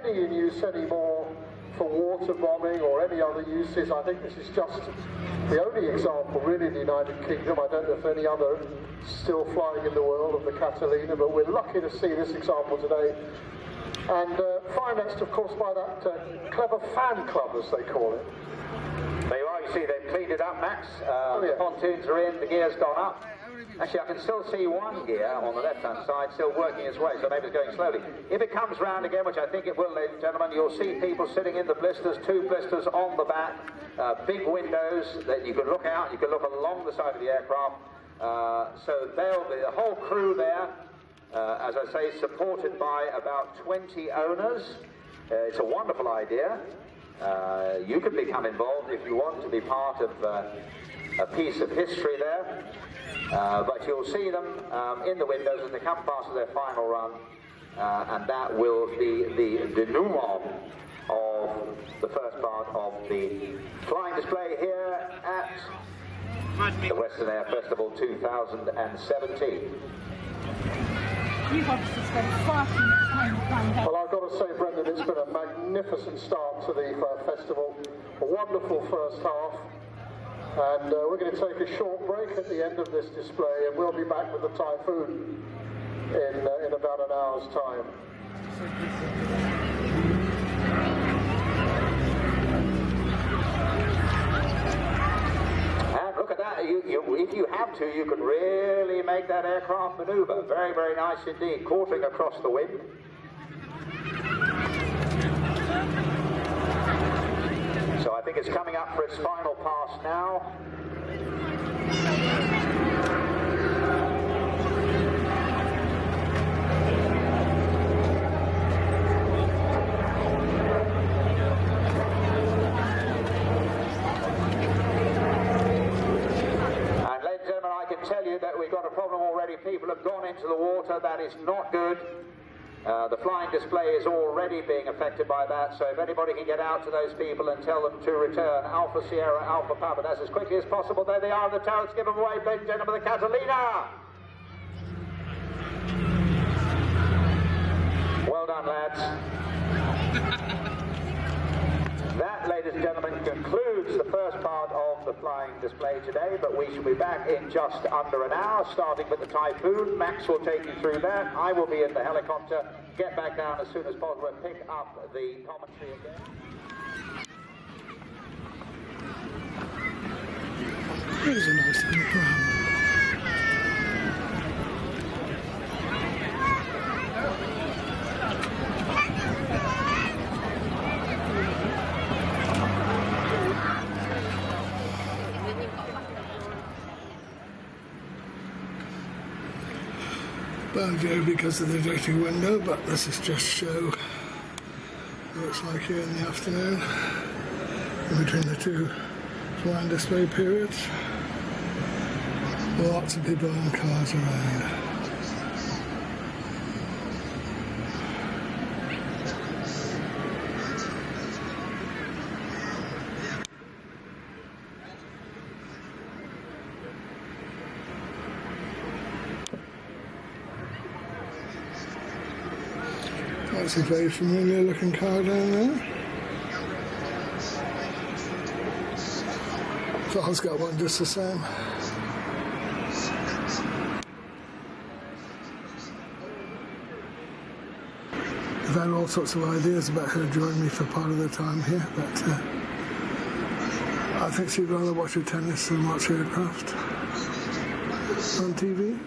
any in use anymore for water bombing or any other uses. I think this is just the only example really in the United Kingdom. I don't know if any other still flying in the world of the Catalina, but we're lucky to see this example today. And financed, of course, by that clever fan club, as they call it. There you are, you see they've cleaned it up, Max. Yeah. The pontoons are in, the gear's gone up. Actually, I can still see one gear on the left-hand side still working its way, so maybe it's going slowly. If it comes round again, which I think it will, ladies and gentlemen, you'll see people sitting in the blisters, 2 blisters on the back, big windows that you can look out, you can look along the side of the aircraft. So there'll be the whole crew there, as I say, supported by about 20 owners. It's a wonderful idea. You can become involved if you want to be part of a piece of history there. But you'll see them in the windows as they come past their final run, and that will be the denouement of the first part of the flying display here at the Western Air Festival 2017. You've obviously spent far too much time flying down. Well, I've got to say, Brendan, it's been a magnificent start to the festival. A wonderful first half. And we're going to take a short break at the end of this display, and we'll be back with the Typhoon in about an hour's time. And look at that, if you have to, you can really make that aircraft maneuver. Very, very nice indeed, quartering across the wind. So I think it's coming up for its final pass now. And ladies and gentlemen, I can tell you that we've got a problem already. People have gone into the water. That is not good. The flying display is already being affected by that, so if anybody can get out to those people and tell them to return Alpha Sierra, Alpha Papa, that's as quickly as possible. There they are, the turrets give them away, ladies and gentlemen, the Catalina! Well done, lads. That, ladies and gentlemen, concludes the first part of the flying display today, but we shall be back in just under an hour, starting with the Typhoon. Max will take you through that. I will be in the helicopter, get back down as soon as possible and pick up the commentary again. Here's a nice little pram. Bojo because of the dirty window, but this is just show what it's like here in the afternoon in between the two flying display periods. Lots of people and cars around. That's a very familiar looking car down there. Carl's got one just the same. I've had all sorts of ideas about her joining me for part of the time here, but I think she'd rather watch her tennis than watch aircraft on TV.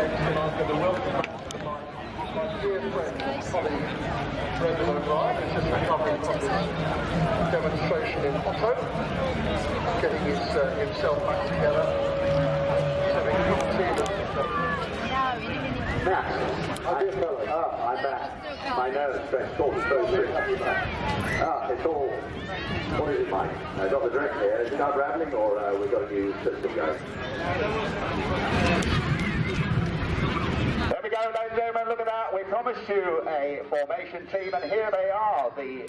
next, and I'm going to welcome back to my dear friend and colleague, Brendan O'Brien, who's just recovering from this demonstration in Otto, getting himself back together. He's having a good tea. Matt, I'm back. My nose stretched all the it's all. What is it, Mike? I got the director here. Is it not rattling, or we've got a new system going? There we go, ladies and gentlemen. Look at that. We promised you a formation team, and here they are, the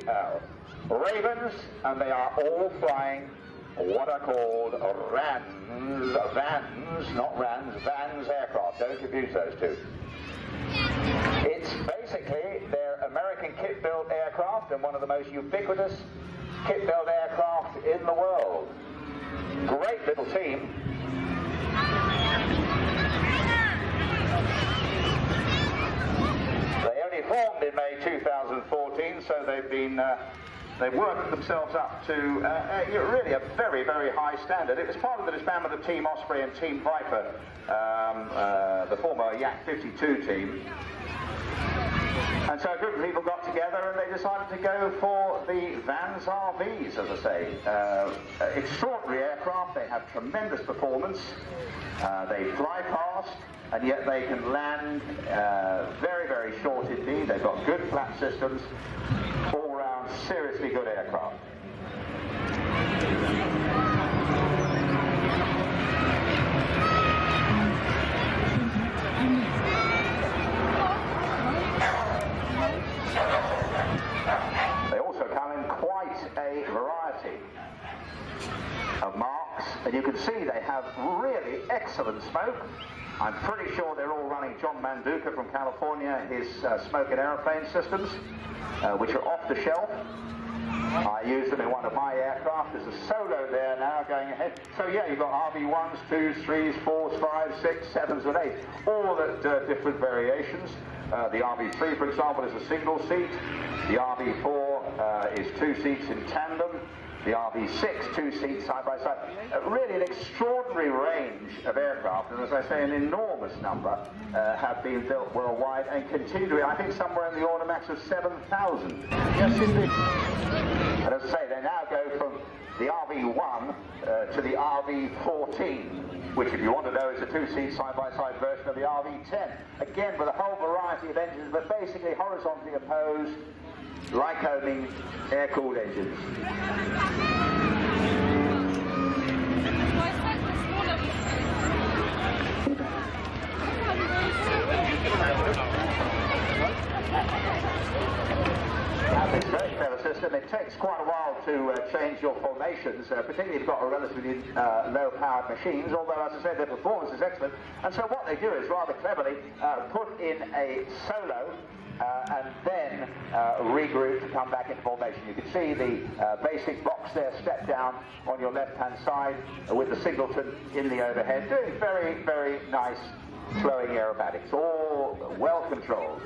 Ravens, and they are all flying what are called Vans aircraft. Don't confuse those two. It's basically their American kit-built aircraft and one of the most ubiquitous kit-built aircraft in the world. Great little team. They only formed in May 2014, so they've worked themselves up to really a very, very high standard. It was part of the disbandment of Team Osprey and Team Viper, the former Yak 52 team. And so a group of people got together and they decided to go for the Vans RVs, as I say. Extraordinary aircraft, they have tremendous performance, they fly fast, and yet they can land very, very short indeed. They've got good flat systems, all round seriously good aircraft. They also come in quite a variety of marks, and you can see they have really excellent smoke. I'm pretty sure they're all running John Manduka from California, his smoke and aeroplane systems, which are off the shelf. I use them in one of my aircraft. There's a Solo there now going ahead. So yeah, you've got RV1s, 2s, 3s, 4s, 5s, 6s, 7s and 8s, all at different variations. The RV3, for example, is a single seat. The RV4 is 2 seats in tandem. The RV6, 2 seats side by side. Really an extraordinary range of aircraft, and as I say, an enormous number have been built worldwide and continue to be, I think, somewhere in the order max of 7,000. Yes, indeed. And as I say, they now go from the RV1 to the RV14, which, if you want to know, is a 2-seat side-by-side version of the RV10. Again, with a whole variety of engines, but basically horizontally opposed, Lycoming air-cooled engines. It's a very clever system. It takes quite a while to change your formations, particularly if you've got a relatively low-powered machines, although, as I said, their performance is excellent. And so what they do is, rather cleverly, put in a solo and then regroup to come back into formation. You can see the basic box there, step down on your left-hand side with the singleton in the overhead, doing very, very nice flowing aerobatics, all well controlled.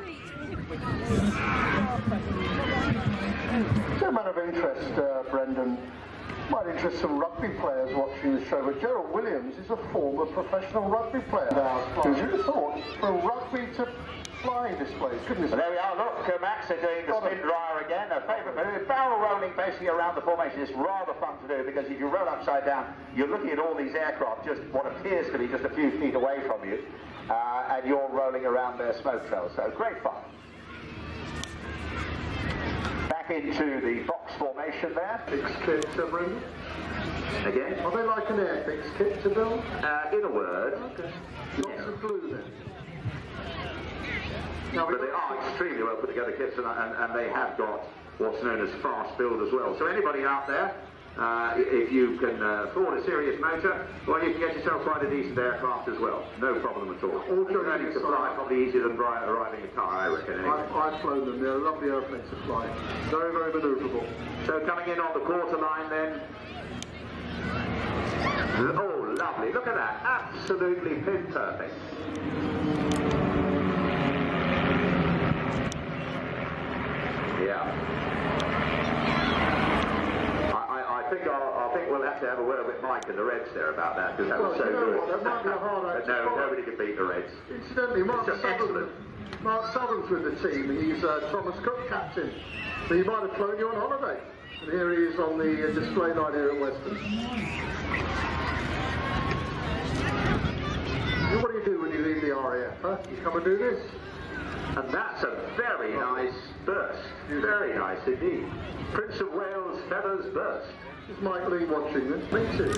It's a matter of interest, Brendan. Might interest some rugby players watching the show, but Gerald Williams is a former professional rugby player. Who'd you have thought for rugby to fly this place? Goodness. There we are. Look, Max are doing the spin dryer again. A favourite move. Barrel rolling basically around the formation. It's rather fun to do because if you roll upside down, you're looking at all these aircraft just what appears to be just a few feet away from you, and you're rolling around their smoke trails. So great fun. Back into the box formation there. Fixed kit, Brendan? Again? Are they like an air fix kit to build? In a word. Okay. Lots of glue then. Now, but they are extremely well put together kits, and they have got what's known as fast build as well. So anybody out there, if you can afford a serious motor, well, you can get yourself quite a decent aircraft as well. No problem at all. All journey to fly, probably easier than arriving a car, I reckon. Anyway. I've flown them. They're a lovely airplane to fly. Very, very manoeuvrable. So coming in on the quarter line then. Oh, lovely. Look at that. Absolutely pin perfect. Yeah. I think we'll have to have a word with Mike and the Reds there about that, because that was so you know good. what, that might be a hard act But to no, follow. nobody could beat the Reds. Incidentally, Mark It's just excellent. Southern's with the team. He's Thomas Cook captain. So he might have flown you on holiday. And here he is on the display night here at Weston. What do you do when you leave the RAF? Huh? You come and do this? And that's a very nice burst. Very nice indeed. Prince of Wales feathers burst. Is Mike Lee watching this? Me too.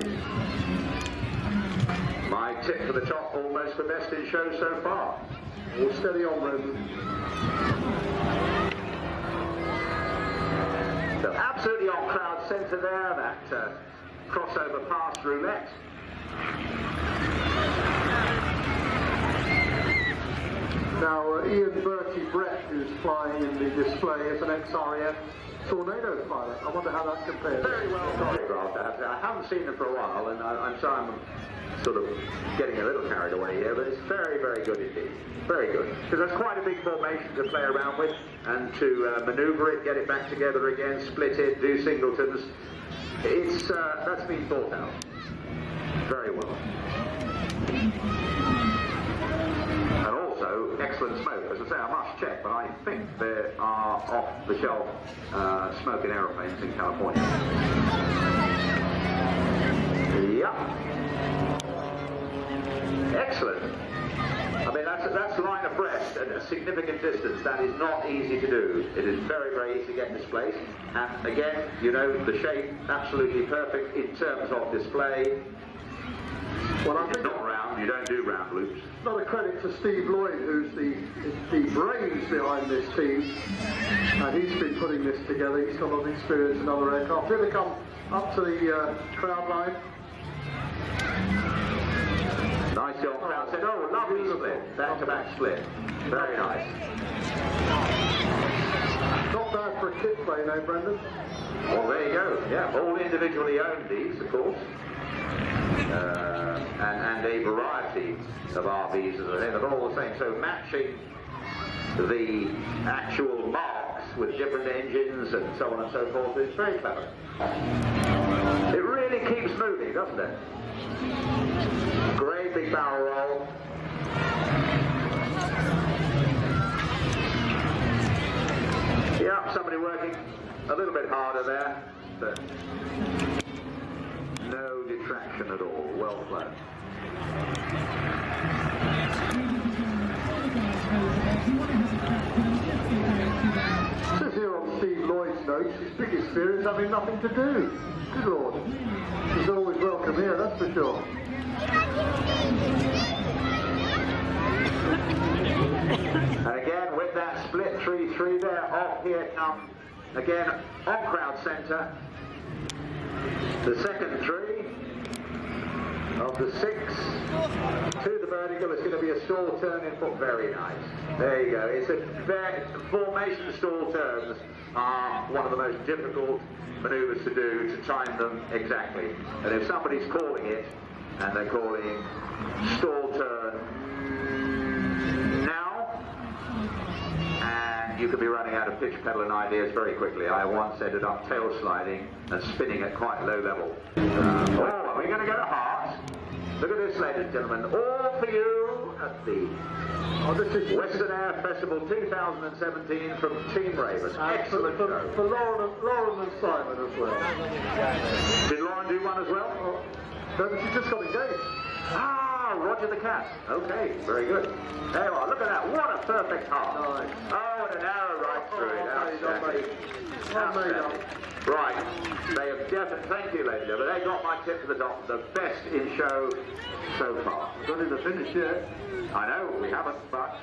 My tip for the top, almost the best in show so far. All steady on, Roman. So absolutely on crowd centre there, that crossover pass roulette. Now, Ian Bertie Brett, who's flying in the display, is an ex-RAF Tornado pilot. I wonder how that compares. Very well choreographed. I haven't seen them for a while, and I'm sorry I'm sort of getting a little carried away here, but it's very, very good indeed. Very good. Because that's quite a big formation to play around with, and to manoeuvre it, get it back together again, split it, do singletons. It's that's been thought out. Very well. And also, excellent smoke. As I say, I must check, but I think there are off-the-shelf smoking aeroplanes in California. Yep. Excellent. I mean, that's line abreast at a significant distance. That is not easy to do. It is very, very easy to get displaced. And again, you know, the shape, absolutely perfect in terms of display. Well, I It's think not round, you don't do round loops. not a credit to Steve Lloyd, who's the brains behind this team. And he's been putting this together. He's got a lot of experience in other aircraft. Here they come up to the crowd line. Nice job, crowd said, oh, lovely split, back-to-back split. Very nice. Not bad for a kit plane, eh, Brendan? Well, there you go. Yeah, all individually owned these, of course. And a variety of RVs, as I say, they're all the same. So matching the actual marks with different engines and so on and so forth is very clever. It really keeps moving, doesn't it? Great big barrel roll. Yeah, somebody working a little bit harder there, but no detraction at all. Well flown. It says here on Steve Lloyd's notes, his big experience having nothing to do. Good Lord. He's always welcome here, that's for sure. And again, with that split 3-3 there, off here come, again, on crowd centre, the second three of the 6 to the vertical. It's going to be a stall turn in foot. Very nice. There you go. It's a formation stall turns are one of the most difficult manoeuvres to do, to time them exactly. And if somebody's calling it, and they're calling stall turn now, and you could be running out of pitch pedaling ideas very quickly. I once ended up tail sliding and spinning at quite low level. Oh, are we going to go to heart? Look at this, ladies and gentlemen. All for you at the Western Air Festival 2017 from Team Raven. Excellent show. For Lauren and Simon as well. Did Lauren do one as well? She just got engaged. Ah, Roger the Cat. Okay, very good. There you are. Look at that. What a perfect heart. Nice. Oh, and an arrow right through it. Outstanding. Outstanding. Right. They have definitely, thank you, ladies and gentlemen. They got my tip to the top. The best in show so far. We've got to the finish yet. I know, we haven't, but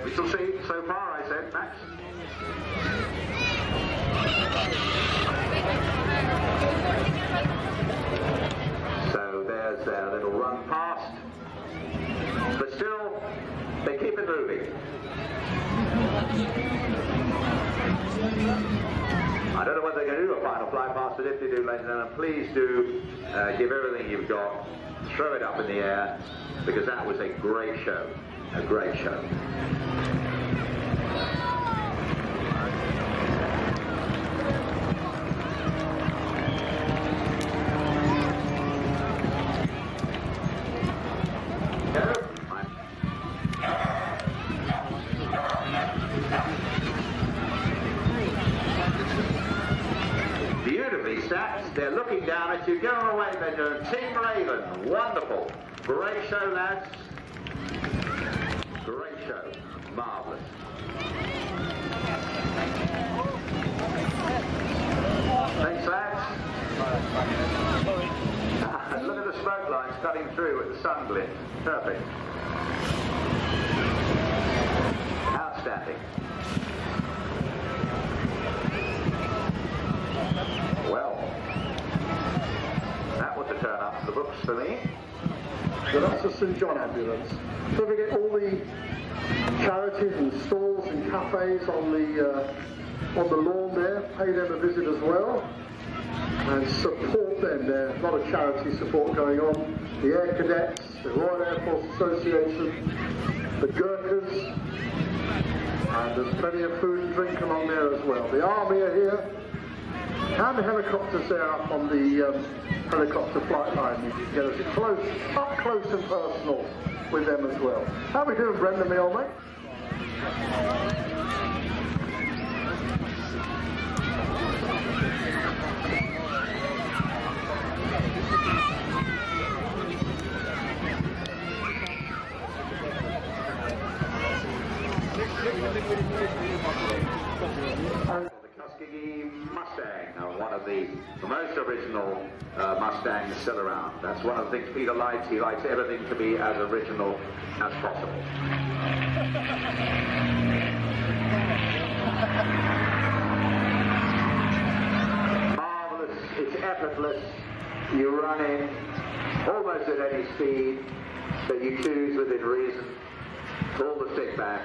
we shall see. So far, I said, Max. So there's their little run past. But still, they keep it moving. I don't know whether they're going to do a final fly past, but if they do, ladies and gentlemen, please do give everything you've got, throw it up in the air, because that was a great show. A great show. to go away, Benjamin. Team Raven, wonderful. Great show, lads. Great show. Marvellous. Thanks, lads. Look at the smoke lines cutting through with the sun glint. Perfect. Outstanding. Well, that was a turn up to the books for me. So that's the St John ambulance. Don't forget all the charities and stalls and cafes on the lawn there. Pay them a visit as well and support them. There's a lot of charity support going on. The Air Cadets, the Royal Air Force Association, the Gurkhas, and there's plenty of food and drink along there as well. The Army are here. And the helicopters there up on the helicopter flight line. You can get us close, up close and personal with them as well. How we doing, Brendan, me old mate? Mustang, one of the most original Mustangs still around. That's one of the things Peter likes. He likes everything to be as original as possible. Marvellous, it's effortless. You run in almost at any speed that you choose within reason. Pull the stick back,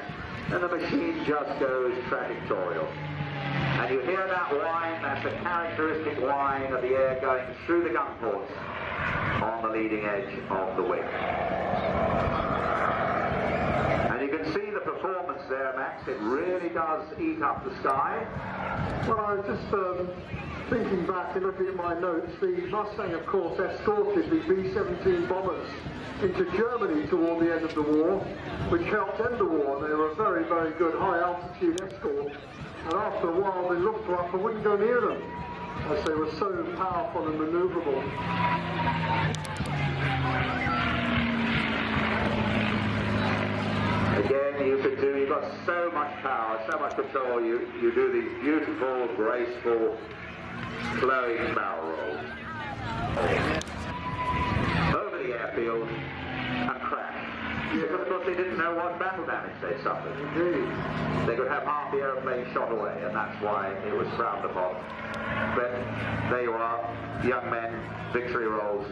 and the machine just goes trajectorial. And you hear that whine, that's the characteristic whine of the air going through the gun ports on the leading edge of the wing. And you can see the performance there, Max. It really does eat up the sky. Well, I was just thinking back and looking at my notes. The Mustang, of course, escorted the B-17 bombers into Germany toward the end of the war, which helped end the war. They were a very, very good high-altitude escort. And after a while, the Luftwaffe wouldn't go near them, as they were so powerful and maneuverable. Again, you've got so much power, so much control. You do these beautiful, graceful, flowing barrel rolls over the airfield and crash. Because of course they didn't know what battle damage they suffered. Indeed. They could have half the aeroplane shot away, and that's why it was frowned upon. But there you are, young men, victory rolls.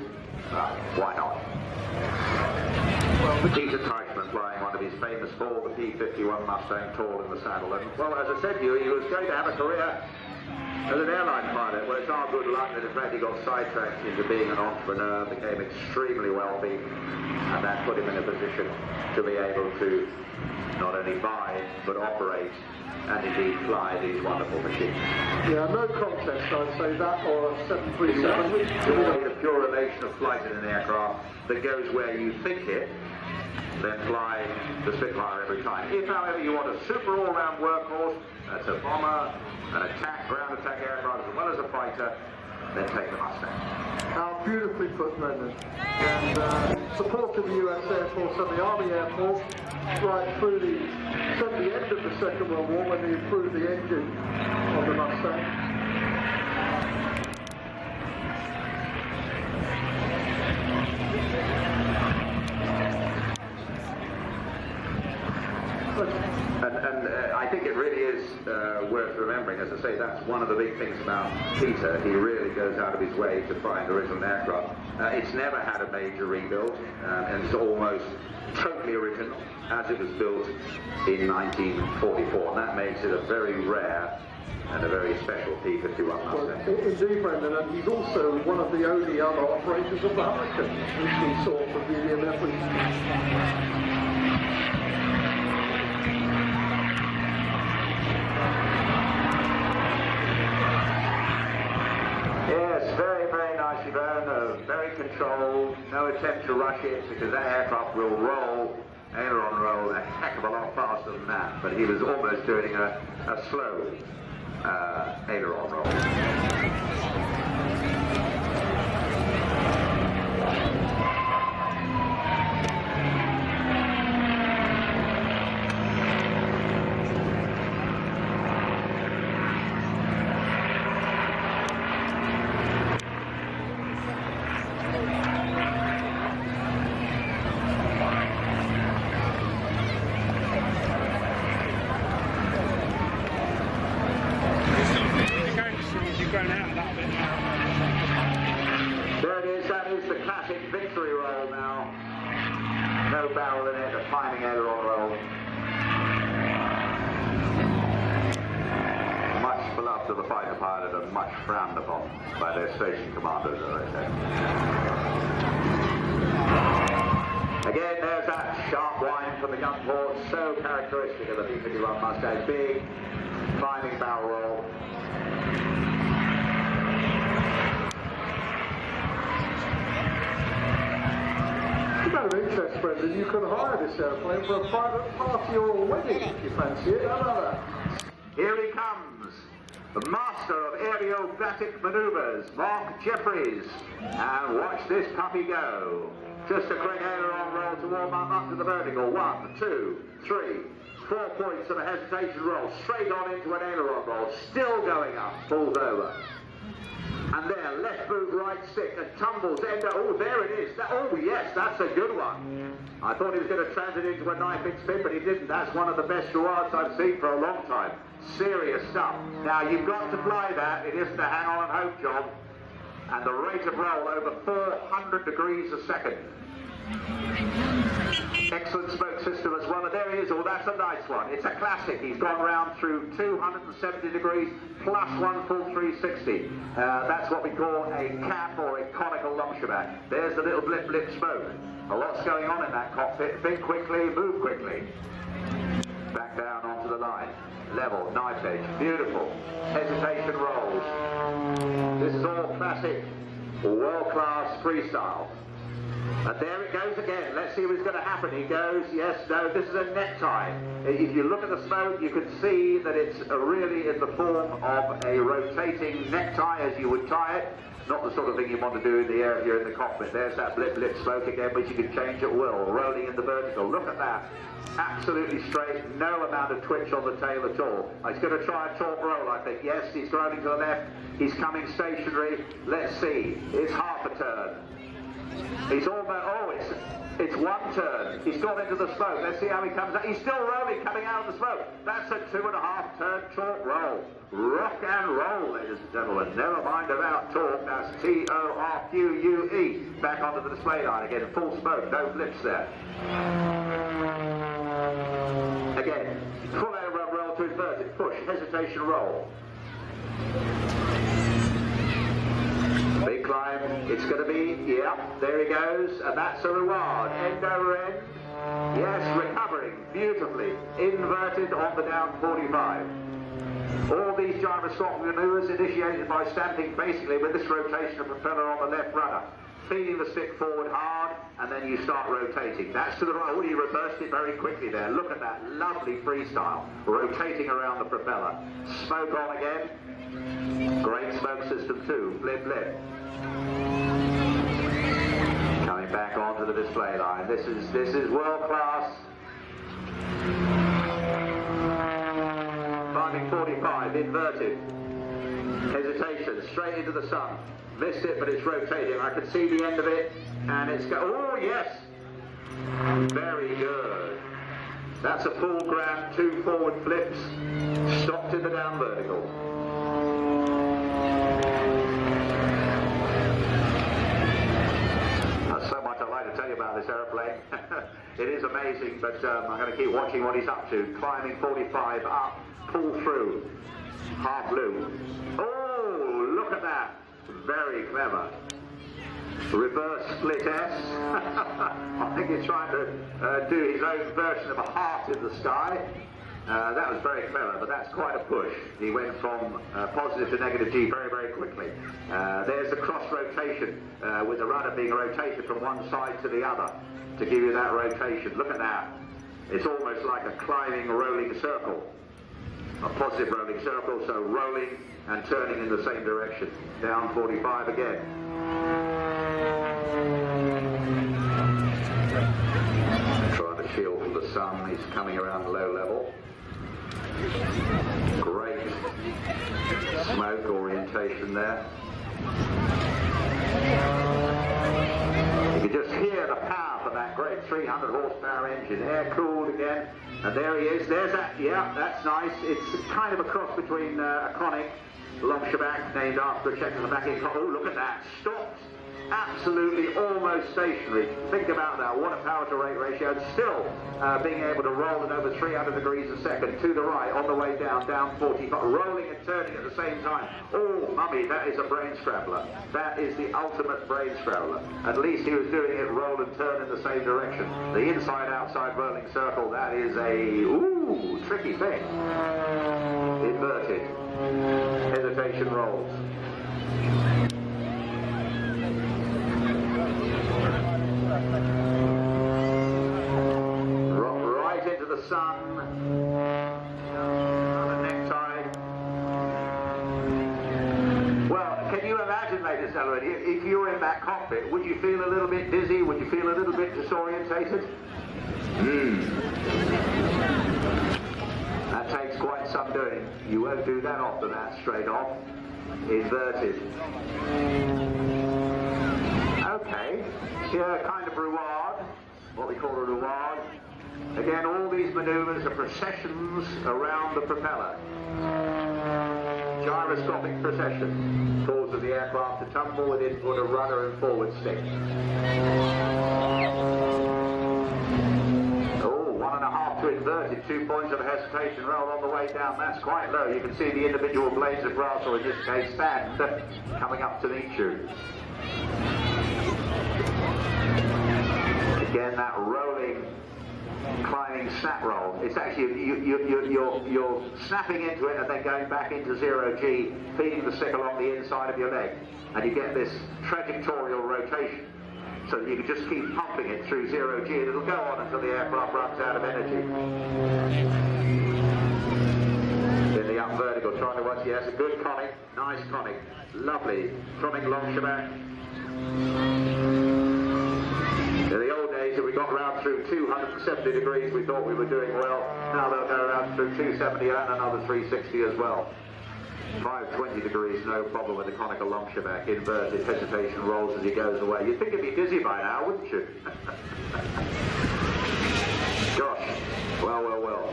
Why not? Well, Peter Teichmann flying one of his famous fall, the P-51 Mustang, tall in the saddle. And, well, as I said to you, he was going to have a career as an airline pilot. Well, it's our good luck that in fact he got sidetracked into being an entrepreneur, became extremely wealthy, and that put him in a position to be able to not only buy, but operate and indeed fly these wonderful machines. Yeah, no contest, I'd say that, or a 737. The pure relation of flight in an aircraft that goes where you think it, then fly the Spitfire every time. If, however, you want a super all-round workhorse, that's a bomber, an attack, ground attack aircraft, as well as a fighter, then take the Mustang. How beautifully put, Brendan. And support to the US Air Force and the Army Air Force right through the end of the Second World War when they improved the engine of the Mustang. And I think it really is worth remembering. As I say, that's one of the big things about Peter. He really goes out of his way to find original aircraft. It's never had a major rebuild, and it's almost totally original as it was built in 1944. And that makes it a very rare and a very special P-51 Mustang. Well, indeed, Brendan, and he's also one of the only other operators of the Hurricane, which we saw from the EMF. Yes, very, very nicely done, very controlled, no attempt to rush it because that aircraft will roll, aileron roll, a heck of a lot faster than that, but he was almost doing a slow aileron roll. climbing aileron roll. Much beloved of the fighter pilot and much frowned upon by their station commanders, as I say. Again, there's that sharp whine from the gun port, so characteristic of the B-51 Mustang. Big climbing barrel roll. It's a matter of interest, Brendan. You can hire this airplane for a private party or a wedding if you fancy it. How about that? Here he comes, the master of aerobatic maneuvers, Mark Jeffries. And watch this puppy go. Just a quick aileron roll to warm up to the vertical. 1, 2, 3, 4 points of a hesitation roll. Straight on into an aileron roll. Still going up. Falls over. And there, left boot, right stick, and tumbles. Oh, there it is. Oh, yes, that's a good one. I thought he was going to transit into a 9-inch spin, but he didn't. That's one of the best roulades I've seen for a long time. Serious stuff. Now, you've got to fly that. It isn't a hang-on and hope job. And the rate of roll over 400 degrees a second. Excellent smoke system as well, and there he is. Oh, that's a nice one. It's a classic. He's gone round through 270 degrees plus 1 full 360. That's what we call a cap or a conical Longshebang. There's the little blip blip smoke. A lot's going on in that cockpit. Think quickly, move quickly. Back down onto the line. Level, knife edge, beautiful. Hesitation rolls. This is all classic, world-class freestyle. And there it goes again. Let's see what's going to happen. He goes, yes, no, this is a necktie. If you look at the smoke, you can see that it's really in the form of a rotating necktie as you would tie it. Not the sort of thing you want to do in the air if you're in the cockpit. There's that blip blip smoke again, which you can change at will. Rolling in the vertical. Look at that. Absolutely straight, no amount of twitch on the tail at all. He's going to try a taut roll, I think. Yes, he's rolling to the left. He's coming stationary. Let's see. It's half a turn. He's almost, it's 1 turn. He's gone into the smoke. Let's see how he comes out. He's still rolling, coming out of the smoke. That's a 2.5 turn taut roll. Rock and roll, ladies and gentlemen. Never mind about torque. That's T-O-R-Q-U-E. Back onto the display line again. Full smoke, no blips there. Again, full aileron roll to inverted, push, hesitation roll. Big climb, it's going to be, yep, there he goes, and that's a reward. End over end, yes, recovering beautifully, inverted on the down 45. All these gyroscopic maneuvers initiated by stamping basically with this rotation of propeller on the left rudder. Feeding the stick forward hard, and then you start rotating. That's to the right. Oh, you reversed it very quickly there. Look at that lovely freestyle. Rotating around the propeller. Smoke on again. Great smoke system too. Blip, blip. Coming back onto the display line. This is world class. Climbing 45, inverted. Hesitation, straight into the sun. Missed it, but it's rotating. I can see the end of it, and it's oh yes, very good. That's a full grab, 2 forward flips, stopped in the down vertical. There's so much I'd like to tell you about this aeroplane. It is amazing, but I'm going to keep watching what he's up to. Climbing 45 up, pull through, half loop. Oh, look at that. Very clever. Reverse split S. I think he's trying to do his own version of a heart in the sky. That was very clever, but that's quite a push. He went from positive to negative G very, very quickly. There's the cross rotation with the rudder being rotated from one side to the other to give you that rotation. Look at that. It's almost like a climbing rolling circle. A positive rolling circle, so rolling and turning in the same direction. Down 45 again. Trying to shield from the sun. He's coming around low level. Great smoke orientation there. You can just hear the power from that great 300 horsepower engine. Air cooled again. And there he is. There's that. Yeah, that's nice. It's kind of a cross between a conic Longshebang named after a Czechoslovakian. Oh, look at that. Stopped absolutely almost stationary. Think about that, what a power to rate ratio, and still being able to roll at over 300 degrees a second to the right, on the way down 45, rolling and turning at the same time. Oh, mummy, that is a brain scrambler. That is the ultimate brain scrambler. At least he was doing it roll and turn in the same direction. The inside-outside rolling circle, that is a, ooh, tricky thing. Inverted. Hesitation rolls. Right into the sun. The necktie. Well, can you imagine, ladies and gentlemen, if you were in that cockpit, would you feel a little bit dizzy? Would you feel a little bit disorientated? That takes quite some doing. You won't do that often, that straight off. Inverted. Okay, here kind of roulade, what we call a roulade. Again, all these maneuvers are processions around the propeller. Gyroscopic procession, causes the aircraft to tumble with input of rudder and forward stick. Oh, 1.5 to inverted, 2 points of hesitation roll on the way down. That's quite low. You can see the individual blades of grass, or in this case sand, coming up to meet you. Again, that rolling, climbing snap roll. It's actually, you're snapping into it and then going back into 0G, feeding the stick along the inside of your leg. And you get this trajectorial rotation. So that you can just keep pumping it through 0G, and it'll go on until the aircraft runs out of energy. In the up vertical, trying to watch, yes, a good conic, nice conic, lovely, conic long shebang. In the old days, if we got round through 270 degrees, we thought we were doing well. Now they'll go around through 270 and another 360 as well. 520 degrees, no problem with the conical long shebang. Inverted, hesitation rolls as he goes away. You'd think he'd be dizzy by now, wouldn't you? Gosh, well.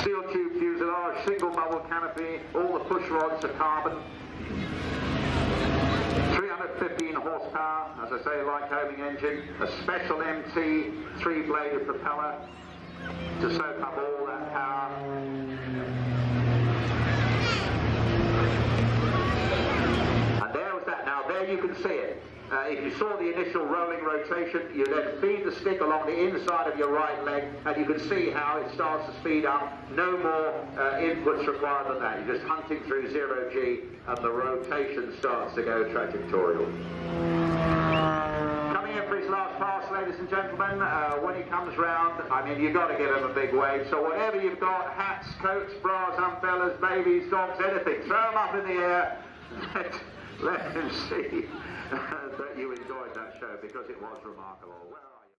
Steel tube fuselage, single bubble canopy, all the push rods are carbon. 315 horsepower, as I say, light homing engine, a special MT 3-bladed propeller to soak up all that power. And there was that. Now there you can see it. If you saw the initial rolling rotation, you then feed the stick along the inside of your right leg, and you can see how it starts to speed up. No more inputs required than that. You're just hunting through 0G, and the rotation starts to go trajectorial. Coming in for his last pass, ladies and gentlemen, when he comes round, I mean, you've got to give him a big wave. So whatever you've got, hats, coats, bras, umbrellas, babies, dogs, anything, throw them up in the air. Let him see that you enjoyed that show, because it was remarkable. Well,